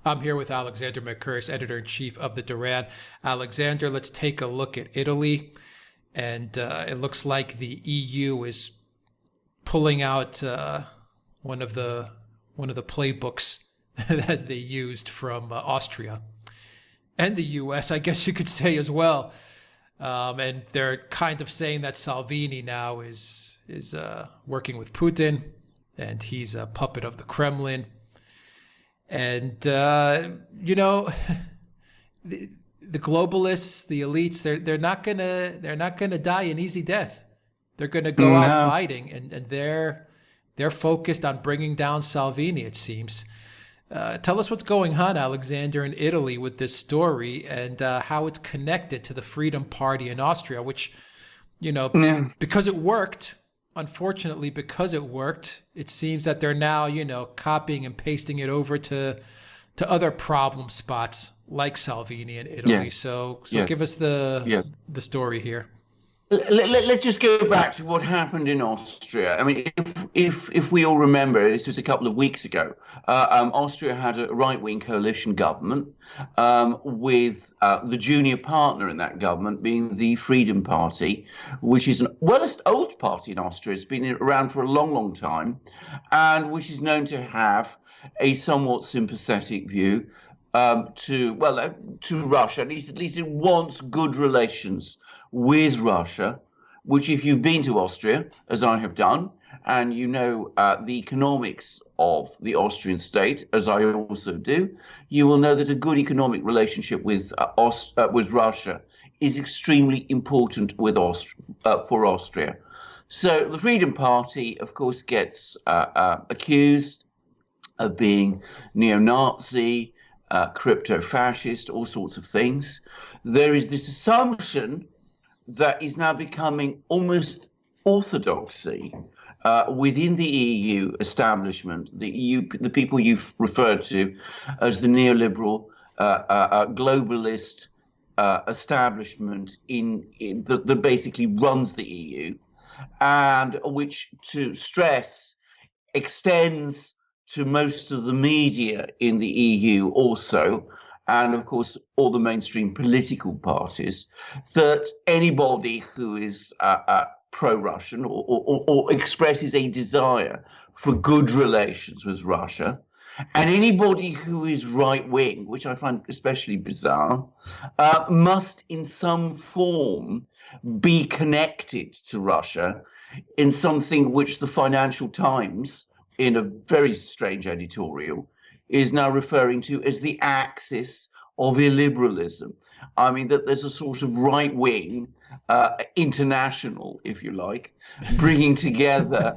I'm here with Alexander Mercouris, editor-in-chief of the Duran. Alexander, let's take a look at Italy. And it looks like the EU is pulling out one of the playbooks that they used from Austria and the US, I guess you could say as well. And they're kind of saying that Salvini now is working with Putin, and he's a puppet of the Kremlin. And the globalists, the elites, they're not gonna die an easy death. They're gonna go out fighting, and they're focused on bringing down Salvini, it seems. Tell us what's going on, Alexander, in Italy with this story, and how it's connected to the Freedom Party in Austria, which, because it worked. Unfortunately, because it worked, it seems that they're now, copying and pasting it over to other problem spots like Salvini in Italy. Yes. So give us the story here. Let's just go back to what happened in Austria. I mean, if we all remember, this was a couple of weeks ago. Austria had a right-wing coalition government with the junior partner in that government being the Freedom Party, which is an old party in Austria. It's been around for a long, long time, and which is known to have a somewhat sympathetic view to Russia. At least it wants good relations with Russia, which, if you've been to Austria, as I have done, and the economics of the Austrian state, as I also do, you will know that a good economic relationship with Russia is extremely important for Austria. So the Freedom Party, of course, gets accused of being neo-Nazi, crypto-fascist, all sorts of things. There is this assumption that is now becoming almost orthodoxy within the EU establishment, the people you've referred to as the neoliberal globalist establishment that basically runs the EU, and which, to stress, extends to most of the media in the EU also, and of course all the mainstream political parties, that anybody who is pro-Russian or expresses a desire for good relations with Russia, and anybody who is right-wing, which I find especially bizarre, must in some form be connected to Russia in something which the Financial Times, in a very strange editorial, is now referring to as the axis of illiberalism. I mean, that there's a sort of right-wing international, if you like, bringing together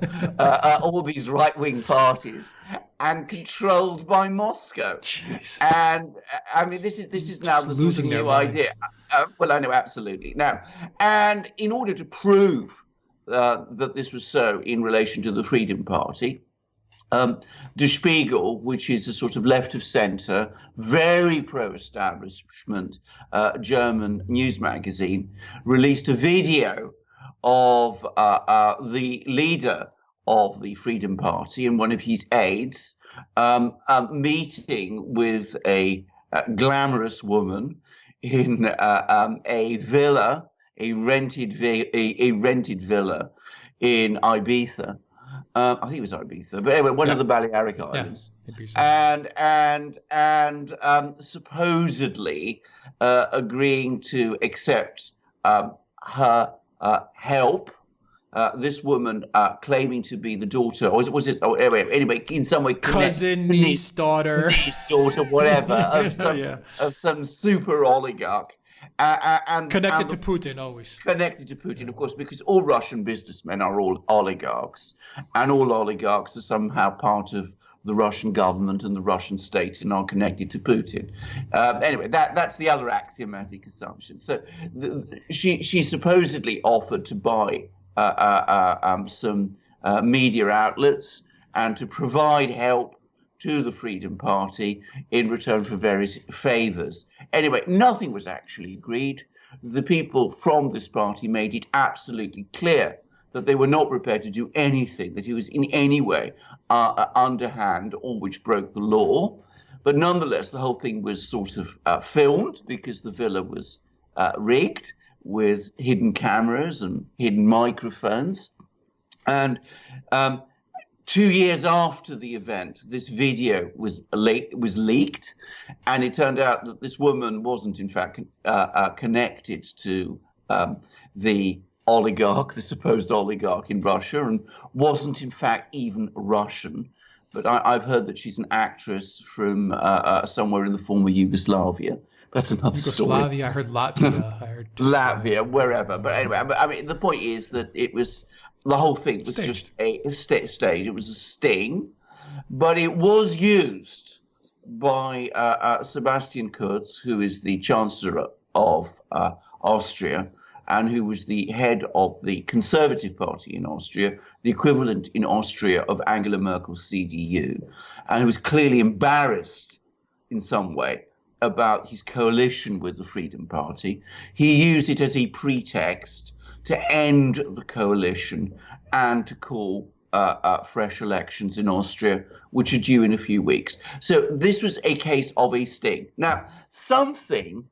all these right-wing parties and controlled by Moscow. Jeez. And I mean, this is now the sort of new idea. Well, I know, absolutely. Now, and in order to prove that this was so in relation to the Freedom Party, Der Spiegel, which is a sort of left of center, very pro-establishment German news magazine, released a video of the leader of the Freedom Party and one of his aides meeting with a glamorous woman in a villa, a rented villa in Ibiza. I think it was Ibiza, but anyway, one of the Balearic Islands, and supposedly agreeing to accept her help. This woman claiming to be the daughter, or was it? Anyway, in some way, cousin, niece, daughter, whatever, of some super oligarch. And connected to Putin, always. Connected to Putin, of course, because all Russian businessmen are all oligarchs, and all oligarchs are somehow part of the Russian government and the Russian state and are connected to Putin. Anyway, that's the other axiomatic assumption. So she supposedly offered to buy some media outlets and to provide help to the Freedom Party in return for various favors. Anyway, nothing was actually agreed. The people from this party made it absolutely clear that they were not prepared to do anything that it was in any way underhand or which broke the law. But nonetheless, the whole thing was sort of filmed because the villa was rigged with hidden cameras and hidden microphones. And 2 years after the event, this video was leaked, and it turned out that this woman wasn't, in fact, connected to the oligarch, the supposed oligarch in Russia, and wasn't, in fact, even Russian. But I've heard that she's an actress from somewhere in the former Yugoslavia. That's another story. I heard Latvia. Latvia, wherever. But anyway, I mean, the point is that the whole thing was staged. Just a stage. It was a sting, but it was used by Sebastian Kurz, who is the Chancellor of Austria, and who was the head of the Conservative Party in Austria, the equivalent in Austria of Angela Merkel's CDU, and who was clearly embarrassed in some way about his coalition with the Freedom Party. He used it as a pretext to end the coalition and to call fresh elections in Austria, which are due in a few weeks. So this was a case of a sting. Now, something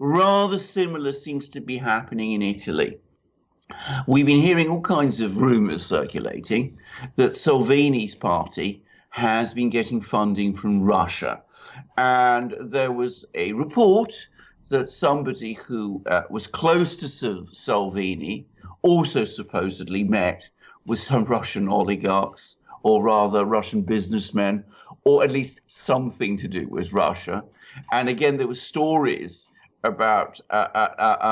rather similar seems to be happening in Italy. We've been hearing all kinds of rumors circulating that Salvini's party has been getting funding from Russia. And there was a report that somebody who was close to Salvini also supposedly met with some Russian oligarchs, or rather Russian businessmen, or at least something to do with Russia. And again, there were stories about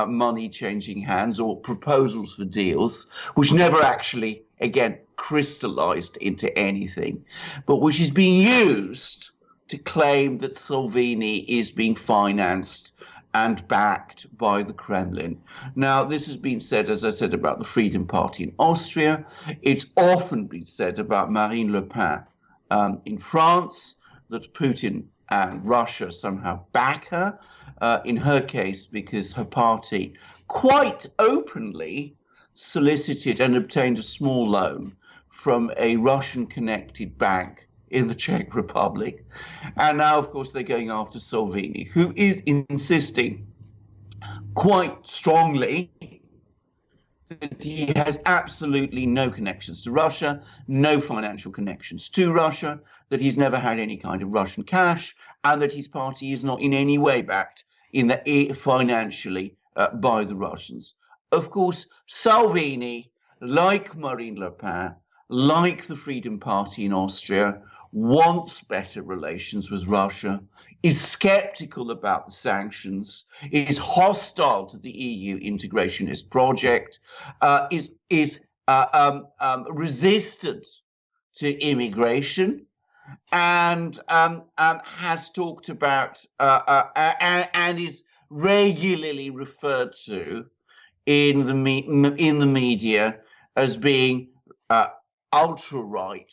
money changing hands or proposals for deals, which never actually, again, crystallized into anything, but which is being used to claim that Salvini is being financed and backed by the Kremlin. Now, this has been said, as I said, about the Freedom Party in Austria. It's often been said about Marine Le Pen in France, that Putin and Russia somehow back her. In her case, because her party quite openly solicited and obtained a small loan from a Russian-connected bank in the Czech Republic. And now, of course, they're going after Salvini, who is insisting quite strongly that he has absolutely no connections to Russia, no financial connections to Russia, that he's never had any kind of Russian cash, and that his party is not in any way backed financially by the Russians. Of course, Salvini, like Marine Le Pen, like the Freedom Party in Austria, wants better relations with Russia, is skeptical about the sanctions, is hostile to the EU integrationist project, is resistant to immigration, and has talked about and is regularly referred to in the media as being ultra-right,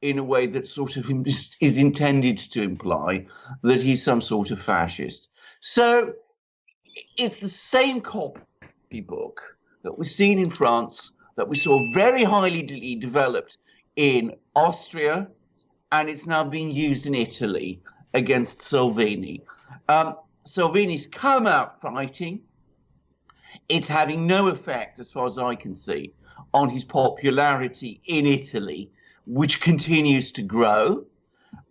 in a way that sort of is intended to imply that he's some sort of fascist. So it's the same copybook that we've seen in France, that we saw very highly developed in Austria, and it's now being used in Italy against Salvini. Salvini's come out fighting. It's having no effect, as far as I can see, on his popularity in Italy, which continues to grow.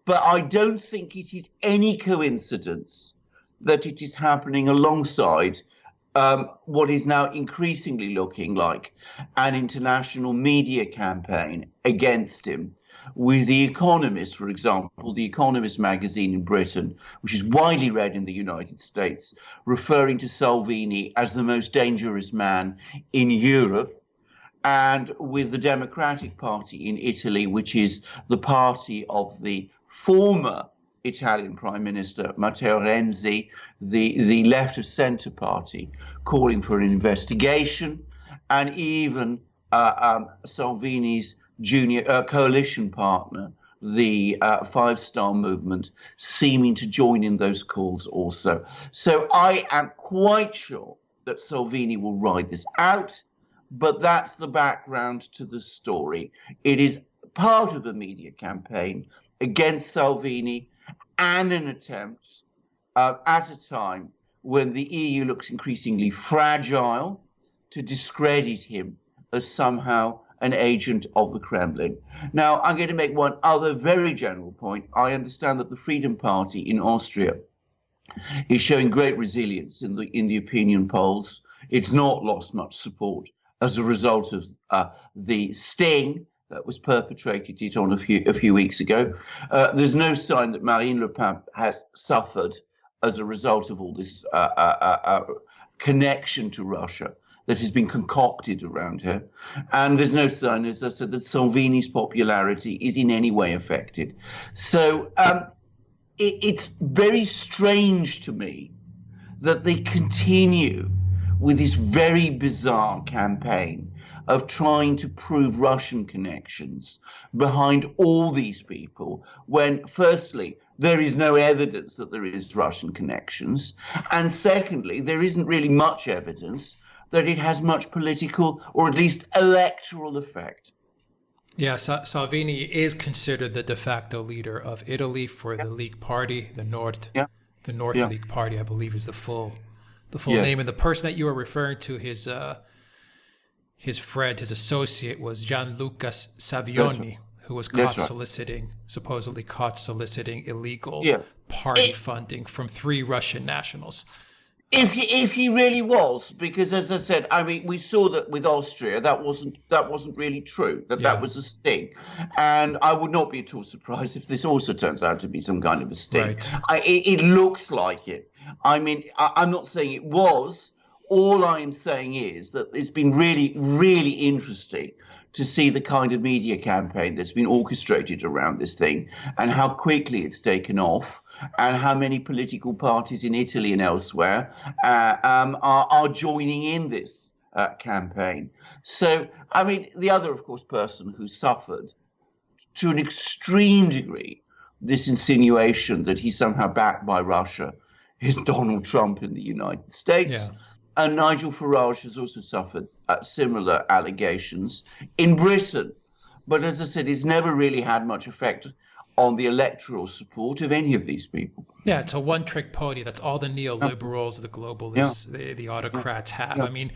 But I don't think it is any coincidence that it is happening alongside what is now increasingly looking like an international media campaign against him, with The Economist, for example, The Economist magazine in Britain, which is widely read in the United States, referring to Salvini as the most dangerous man in Europe, and with the Democratic Party in Italy, which is the party of the former Italian Prime Minister Matteo Renzi, the left of centre party, calling for an investigation, and even Salvini's junior coalition partner, the Five Star Movement, seeming to join in those calls also. So I am quite sure that Salvini will ride this out, but that's the background to the story. It is part of a media campaign against Salvini, and an attempt at a time when the EU looks increasingly fragile to discredit him as somehow an agent of the Kremlin. Now, I'm going to make one other very general point. I understand that the Freedom Party in Austria is showing great resilience in the opinion polls. It's not lost much support as a result of the sting that was perpetrated on a few weeks ago. There's no sign that Marine Le Pen has suffered as a result of all this connection to Russia that has been concocted around her. And there's no sign, as I said, that Salvini's popularity is in any way affected. So it's very strange to me that they continue with this very bizarre campaign of trying to prove Russian connections behind all these people, when firstly, there is no evidence that there is Russian connections, and secondly, there isn't really much evidence that it has much political or at least electoral effect. Yeah, Salvini is considered the de facto leader of Italy for the League Party, the North League Party, I believe, is the full name. And the person that you were referring to, his friend, his associate, was Gianluca Savioni, who was supposedly caught soliciting illegal party funding from 3 Russian nationals. If he really was, because as I said, I mean, we saw that with Austria, that wasn't really true. That was a sting, and I would not be at all surprised if this also turns out to be some kind of a sting. Right. It looks like it. I mean, I'm not saying it was. All I am saying is that it's been really, really interesting to see the kind of media campaign that's been orchestrated around this thing and how quickly it's taken off, and how many political parties in Italy and elsewhere are joining in this campaign. So, I mean, the other, of course, person who suffered to an extreme degree this insinuation that he's somehow backed by Russia is Donald Trump in the United States. Yeah. And Nigel Farage has also suffered similar allegations in Britain. But as I said, it's never really had much effect on the electoral support of any of these people. Yeah, it's a one-trick pony. That's all the neoliberals, the globalists, the autocrats have. I mean,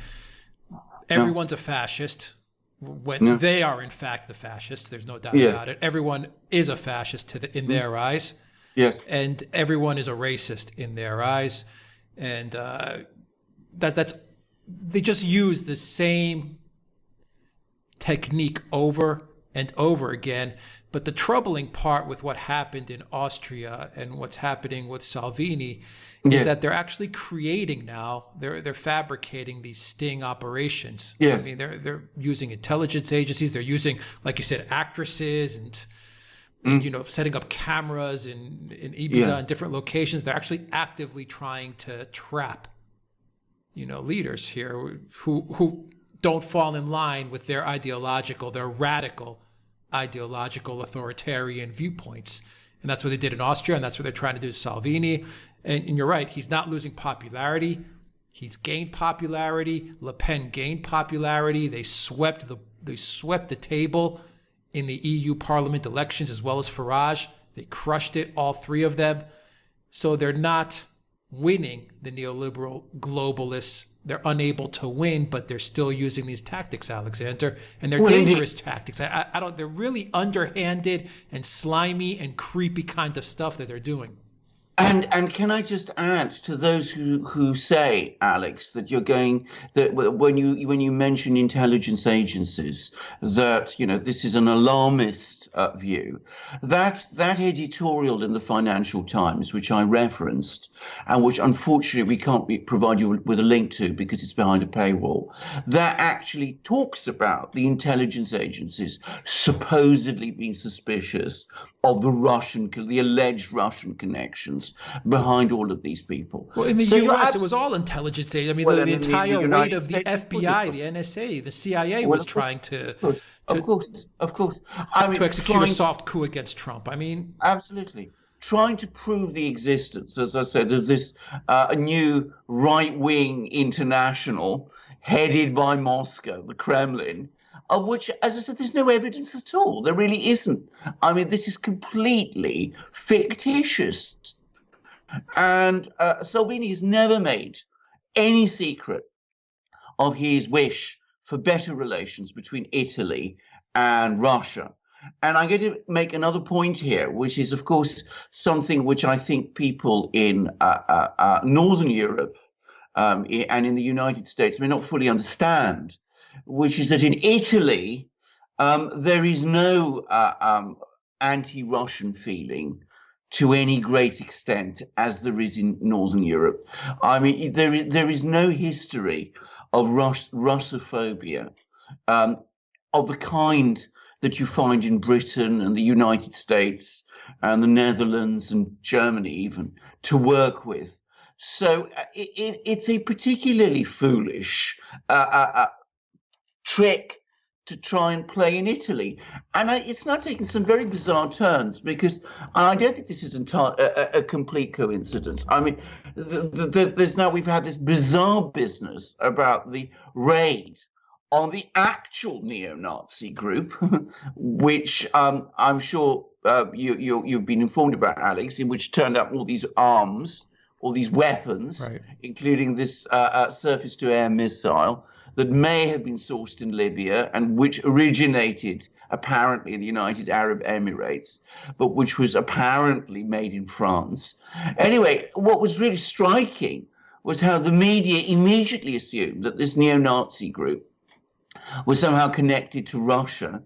everyone's a fascist when they are, in fact, the fascists. There's no doubt about it. Everyone is a fascist in their eyes. Yes. And everyone is a racist in their eyes. And they just use the same technique over and over again. But the troubling part with what happened in Austria and what's happening with Salvini is that they're actually creating now, they're fabricating these sting operations. Yes. I mean, they're using intelligence agencies, they're using, like you said, actresses and setting up cameras in Ibiza and different locations. They're actually actively trying to trap, leaders here who don't fall in line with their radical ideological authoritarian viewpoints. And that's what they did in Austria, and that's what they're trying to do to Salvini. And you're right, he's not losing popularity. He's gained popularity. Le Pen gained popularity. They swept the table in the EU Parliament elections, as well as Farage. They crushed it, all 3 of them. So they're not winning, the neoliberal globalists. They're unable to win, but they're still using these tactics, Alexander, and they're dangerous tactics. They're really underhanded and slimy and creepy kind of stuff that they're doing. And can I just add to those who say, Alex, that when you mention intelligence agencies, that this is an alarmist view, that editorial in the Financial Times, which I referenced, and which unfortunately we can't provide you with a link to because it's behind a paywall, that actually talks about the intelligence agencies supposedly being suspicious of the alleged Russian connections behind all of these people. Well, in the U.S., it was all intelligence. I mean, the entire weight of the FBI, the NSA, the CIA was trying to... Of course. I mean, to execute a soft coup against Trump. I mean... Absolutely. Trying to prove the existence, as I said, of this new right-wing international headed by Moscow, the Kremlin, of which, as I said, there's no evidence at all. There really isn't. I mean, this is completely fictitious. And Salvini has never made any secret of his wish for better relations between Italy and Russia. And I'm going to make another point here, which is, of course, something which I think people in Northern Europe and in the United States may not fully understand, which is that in Italy, there is no anti-Russian feeling to any great extent as there is in Northern Europe. I mean, there is no history of Russophobia of the kind that you find in Britain and the United States and the Netherlands and Germany even to work with. So it's a particularly foolish trick to try and play in Italy. And it's now taken some very bizarre turns because I don't think this is a complete coincidence. I mean, we've had this bizarre business about the raid on the actual neo-Nazi group, which I'm sure you've been informed about, Alex, in which turned up all these arms, all these weapons, right, including this surface-to-air missile that may have been sourced in Libya and which originated apparently in the United Arab Emirates, but which was apparently made in France. Anyway, what was really striking was how the media immediately assumed that this neo-Nazi group was somehow connected to Russia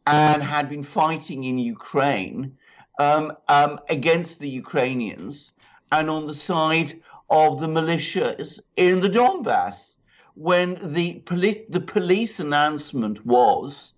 and had been fighting in Ukraine against the Ukrainians and on the side of the militias in the Donbass, when the police announcement was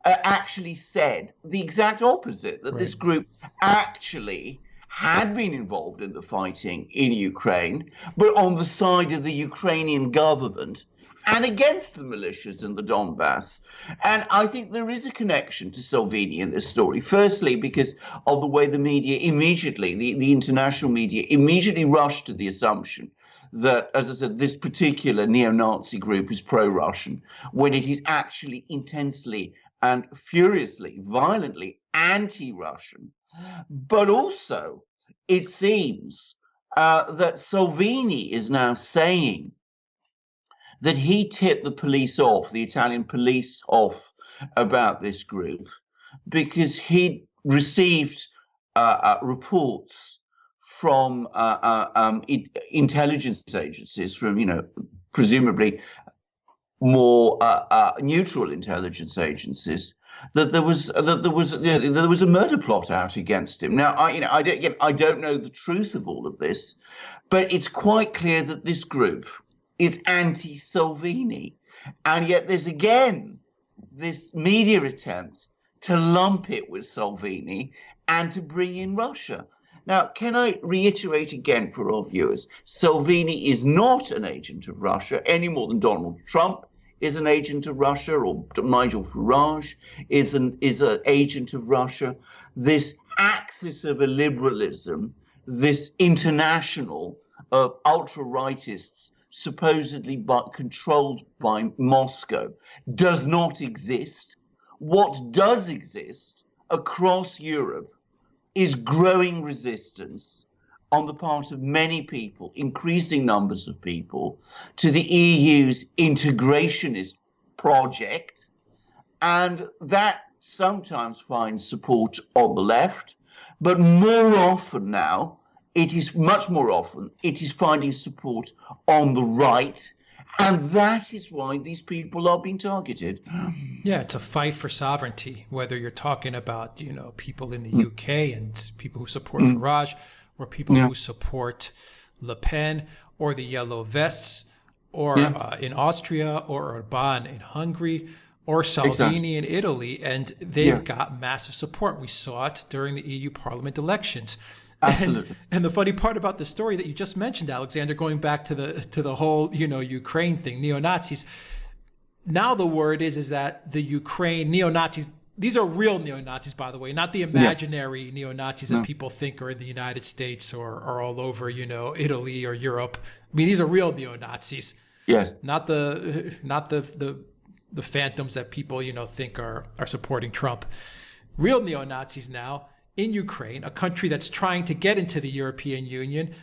actually said the exact opposite, that this group actually had been involved in the fighting in Ukraine, but on the side of the Ukrainian government and against the militias in the Donbass. And I think there is a connection to Salvini in this story. Firstly, because of the way the media immediately, the international media, immediately rushed to the assumption that, as I said, this particular neo-Nazi group is pro-Russian, when it is actually intensely and furiously, violently anti-Russian. But also, it seems that Salvini is now saying that he tipped the police off, the Italian police off, about this group because he received reports from intelligence agencies, from presumably more neutral intelligence agencies, that there was a murder plot out against him. Now, I don't know the truth of all of this, but it's quite clear that this group is anti-Salvini, and yet there's again this media attempt to lump it with Salvini and to bring in Russia. Now, can I reiterate again for our viewers, Salvini is not an agent of Russia any more than Donald Trump is an agent of Russia, or Nigel Farage is an agent of Russia. This axis of illiberalism, this international of ultra-rightists supposedly controlled by Moscow, does not exist. What does exist across Europe is growing resistance on the part of many people, increasing numbers of people, to the EU's integrationist project, and that sometimes finds support on the left, but more often now, it is finding support on the right, and that is why these people are being targeted. Yeah, it's a fight for sovereignty, whether you're talking about, people in the UK and people who support Farage, or people who support Le Pen, or the Yellow Vests, or in Austria, or Orban in Hungary, or Salvini in Italy, and they've got massive support. We saw it during the EU Parliament elections. Absolutely. And the funny part about the story that you just mentioned, Alexander, going back to the whole Ukraine thing, neo-Nazis. Now the word is that the Ukraine neo-Nazis, these are real neo-Nazis, by the way, not the imaginary neo-Nazis that people think are in the United States or all over, Italy or Europe. I mean, these are real neo-Nazis. Yes. Not the the phantoms that people, think are supporting Trump. Real neo-Nazis now in Ukraine, a country that's trying to get into the European Union,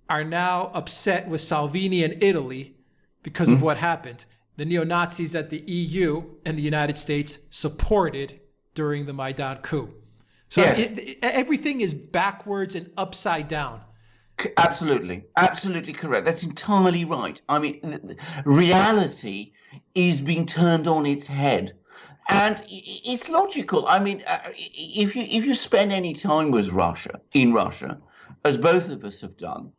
are now upset with Salvini and Italy because of what happened. The neo-Nazis that the EU and the United States supported during the Maidan coup. So yes. Everything is backwards and upside down. Absolutely. Absolutely correct. That's entirely right. I mean, reality is being turned on its head. And it's logical. I mean, if you spend any time with in Russia, as both of us have done,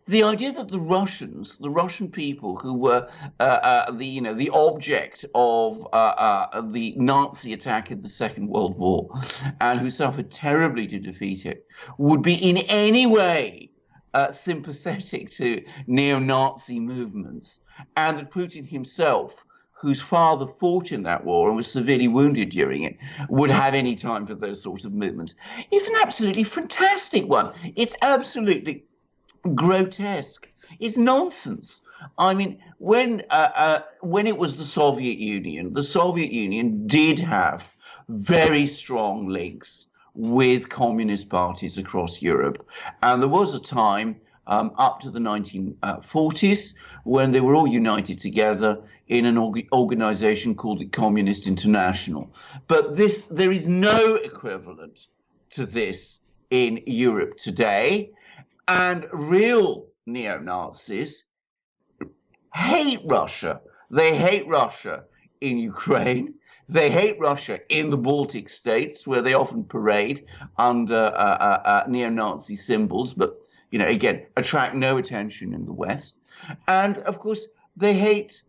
the idea that the Russian people who were the object of the Nazi attack in the Second World War and who suffered terribly to defeat it would be in any way sympathetic to neo-Nazi movements, and that Putin himself, whose father fought in that war and was severely wounded during it, would have any time for those sorts of movements. It's an absolutely fantastic one. It's absolutely grotesque. It's nonsense. I mean, when it was the Soviet Union did have very strong links with communist parties across Europe. And there was a time up to the 1940s when they were all united together in an organization called the Communist International. But there is no equivalent to this in Europe today. And real neo-Nazis hate Russia. They hate Russia in Ukraine. They hate Russia in the Baltic states, where they often parade under neo-Nazi symbols, but, again, attract no attention in the West. And, of course, they hate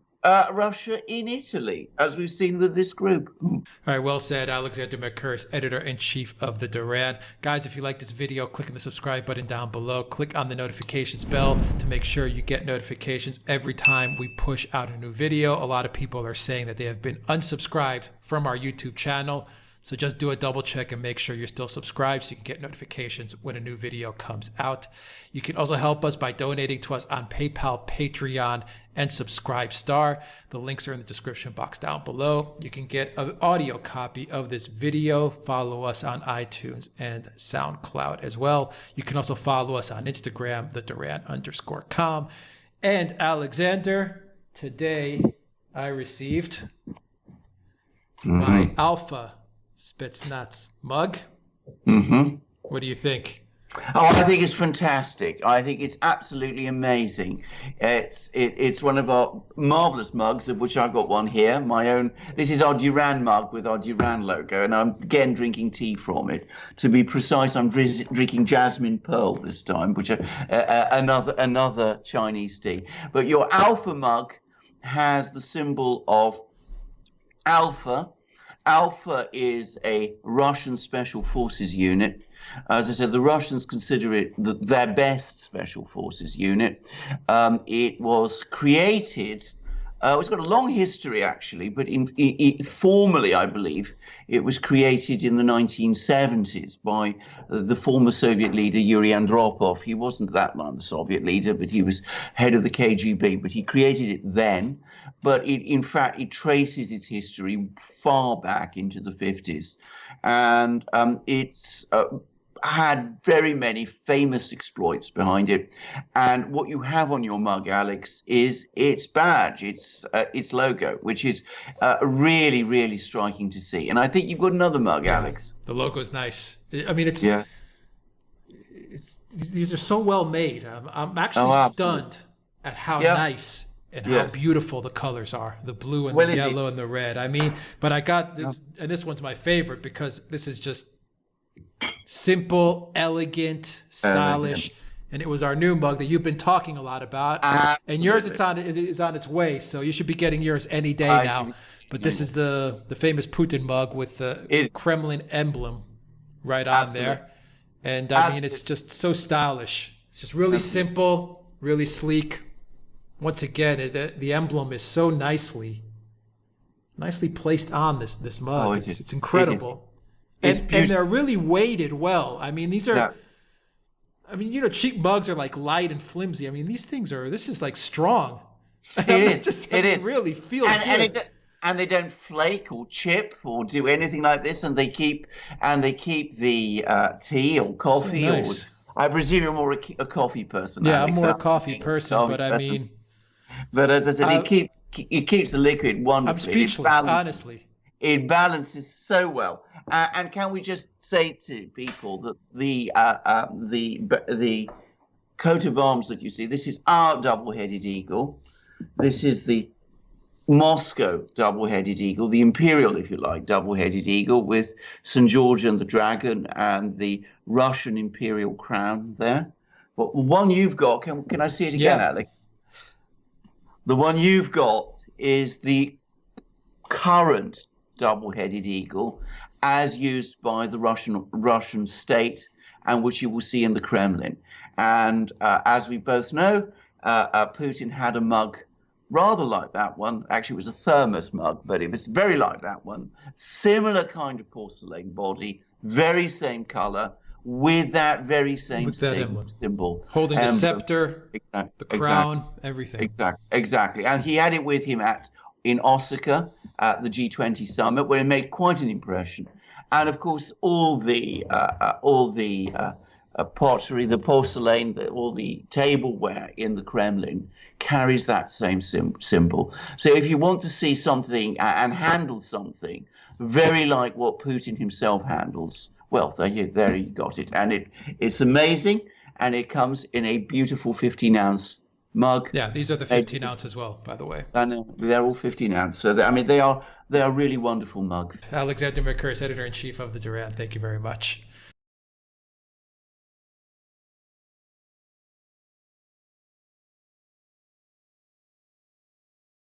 Russia in Italy, as we've seen with this group. All right, well said. Alexander Mercouris, editor-in-chief of the Duran. Guys, if you like this video, click on the subscribe button down below. Click on the notifications bell to make sure you get notifications every time we push out a new video. A lot of people are saying that they have been unsubscribed from our YouTube channel. So just do a double check and make sure you're still subscribed so you can get notifications when a new video comes out. You can also help us by donating to us on PayPal, Patreon, and Subscribestar. The links are in the description box down below. You can get an audio copy of this video. Follow us on iTunes and Soundcloud as well. You can also follow us on Instagram, @Duran_com. And Alexander, today I received my Alpha Spetsnaz mug. What do you think? Oh, I think it's fantastic. I think it's absolutely amazing. It's one of our marvelous mugs, of which I've got one here, my own. This is our Duran mug with our Duran logo, and I'm again drinking tea from it. To be precise, I'm drinking Jasmine Pearl this time, which another Chinese tea. But your Alpha mug has the symbol of Alpha. Alpha is a Russian special forces unit. As I said, the Russians consider it their best special forces unit. It was created, it's got a long history actually, but formally, I believe, it was created in the 1970s by the former Soviet leader Yuri Andropov. He wasn't that long the Soviet leader, but he was head of the KGB, but he created it then. But in fact, it traces its history far back into the 50s. And it's had very many famous exploits behind it. And what you have on your mug, Alex, is its badge, its logo, which is really, really striking to see. And I think you've got another mug, Alex. The logo is nice. I mean, these are so well made. I'm actually stunned at how nice and how beautiful the colors are, the blue and the yellow and the red. I mean, but I got this, and this one's my favorite because this is just simple, elegant, stylish, and it was our new mug that you've been talking a lot about. And yours is on its way, so you should be getting yours any day now. But this is the famous Putin mug with the Kremlin emblem right on there, and I mean it's just so stylish. It's just really simple, really sleek. Once again, the emblem is so nicely placed on this mug. It's incredible. And they're really weighted well. I mean, these are, I mean, cheap mugs are like light and flimsy. I mean, this is like strong. It is. It really feels good. and they don't flake or chip or do anything like this, and they keep the tea or coffee. So nice. Or I presume you're more a coffee person. Yeah, Alex. I'm more a coffee person, but I mean, but as I said, it keeps the liquid wonderfully. I'm speechless, honestly. It balances so well. And can we just say to people that the coat of arms that you see, this is our double-headed eagle. This is the Moscow double-headed eagle, the imperial, if you like, double-headed eagle with St. George and the dragon and the Russian imperial crown there. But the one you've got, can I see it again, Alex? The one you've got is the current double-headed eagle as used by the Russian state, and which you will see in the Kremlin. And as we both know, Putin had a mug rather like that one. Actually, it was a thermos mug, but it was very like that one. Similar kind of porcelain body, very same color, with that very same symbol. Holding the scepter, the crown, everything. Exactly. And he had it with him in Osaka at the G20 summit, where it made quite an impression. And of course, all the pottery, the porcelain, all the tableware in the Kremlin carries that same symbol. So if you want to see something and handle something very like what Putin himself handles, well, there you got it. And it's amazing, and it comes in a beautiful 15-ounce mug. Yeah, these are the 15 ounce as well, by the way. And they're all 15 ounce. So they are really wonderful mugs. Alexander Mercouris, editor-in-chief of the Duran. Thank you very much.